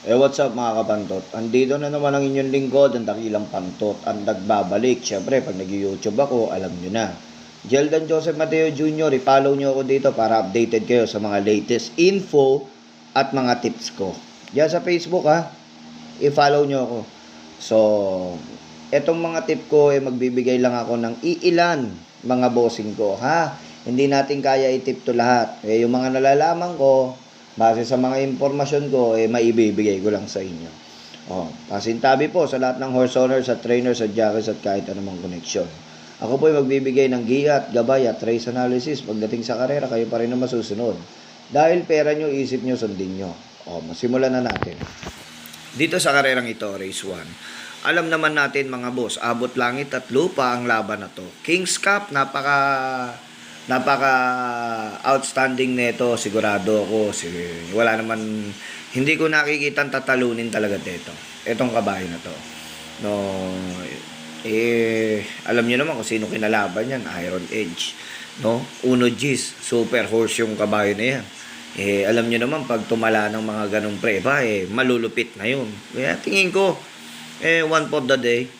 What's up mga kapantot? Andito na naman ang inyong lingkod, ang dakilang pantot, ang nagbabalik. Siyempre, pag nag-YouTube ako, alam nyo na. Jeldan Joseph Mateo Jr., i-follow nyo ako dito para updated kayo sa mga latest info at mga tips ko. Diyan sa Facebook ha, i-follow nyo ako. So, etong mga tip ko, magbibigay lang ako ng iilan mga bossing ko ha. Hindi natin kaya i-tip to lahat. Yung mga nalalaman ko, base sa mga impormasyon ko, maibibigay ko lang sa inyo. Pasintabi po sa lahat ng horse owners at trainers at jockeys at kahit anumang koneksyon. Ako po ay magbibigay ng giya at gabay at race analysis. Pagdating sa karera, kayo pa rin na masusunod. Dahil pera nyo, isip nyo, sundin nyo. Masimulan na natin. Dito sa karerang ito, race 1. Alam naman natin mga boss, abot langit at lupa ang laban na to. King's Cup, napaka outstanding nito, sigurado ako. Wala naman, hindi ko nakikitang tatalunin talaga dito etong kabayo na to. Alam niyo naman kung sino kinalaban yan, Iron Edge, no? Uno G's, super horse yung kabayo na yan. Alam niyo naman pag tumala ng mga ganong preba, malulupit na yun. Kaya tingin ko, one for the day,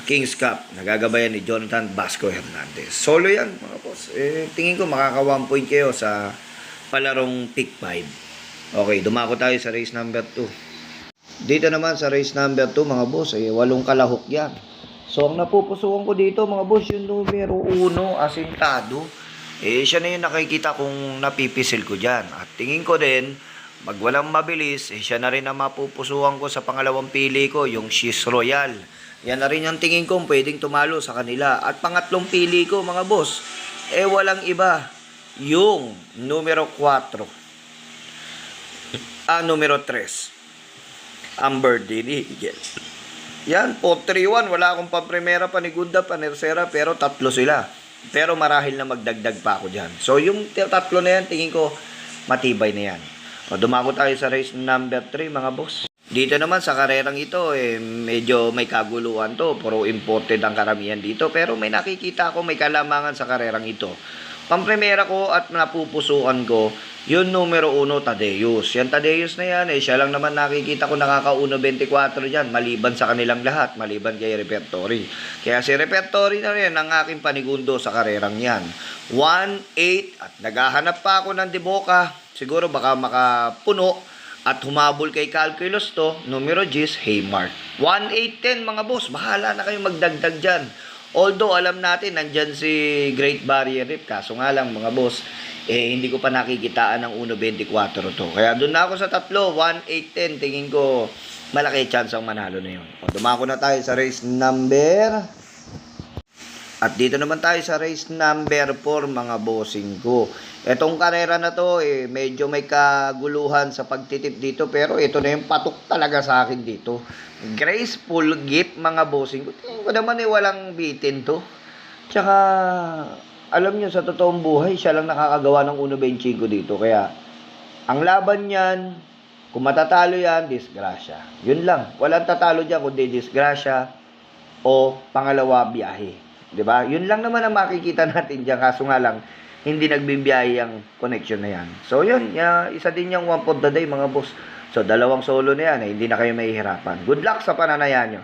King's Cup, nagagabayan ni Jonathan Vasco Hernandez. Solo yan, mga boss. Tingin ko makaka 1 point kayo sa palarong pick 5. Okay, dumako tayo sa race number 2. Dito naman sa race number 2, mga boss, 8 kalahok yan. So, ang napupusuan ko dito, mga boss, yung numero 1, Asintado. Siya na yung nakikita kong napipisil ko dyan. At tingin ko din, pag walang mabilis, siya na rin ang mapupusuan ko sa pangalawang pili ko, yung She's Royal. Yan na rin yung tingin ko pwedeng tumalo sa kanila. At pangatlong pili ko mga boss, walang iba. Yung numero 4. Numero 3. Amber Dirigel. Yan, 4-3-1. Wala akong pampremera, panigunda, panersera, pero tatlo sila. Pero marahil na magdagdag pa ako dyan. So yung tatlo na yan, tingin ko matibay na yan. Dumako tayo sa race number 3 mga boss. Dito naman sa karerang ito, medyo may kaguluhan to. Puro imported ang karamihan dito. Pero may nakikita ako may kalamangan sa karerang ito. Pampremera ko at napupusuan ko, yung numero 1, Tadeus. Yan Tadeus na yan, siya lang naman nakikita ko nakaka-1 24 dyan, maliban sa kanilang lahat, maliban kay Repertory. Kaya si Repertory na rin ang aking panigundo sa karerang yan. 1-8 at naghahanap pa ako ng Deboka. Siguro baka makapuno. At humabol kay Calculus to, numero 10, Haymark. 1-8-10 mga boss, bahala na kayong magdagdag dyan. Although alam natin, nandyan si Great Barrier Reef, kaso nga lang mga boss, hindi ko pa nakikitaan ng 1-24 to. Kaya doon na ako sa tatlo, 1-8-10, tingin ko malaki chance ang manalo na yun. Dumako na tayo sa race number. At dito naman tayo sa race number 4 mga bossing ko. Etong karera na to, medyo may kaguluhan sa pagtitip dito. Pero ito na yung patok talaga sa akin dito. Graceful Gift mga bossing ko. Tingin ko naman walang bitin to. Tsaka, alam nyo sa totoong buhay, siya lang nakakagawa ng 1.25 dito. Kaya, ang laban yan, kung matatalo yan, disgrasya. Yun lang. Walang tatalo dyan kundi disgrasya o pangalawa biyahe. 'Di ba? Yun lang naman ang makikita natin diyan, kaso nga lang hindi nagbibiyahe ang connection na yan. So yun, isa din yung one for the day mga boss. So dalawang solo na yan, hindi na kayo mahihirapan. Good luck sa pananayan nyo.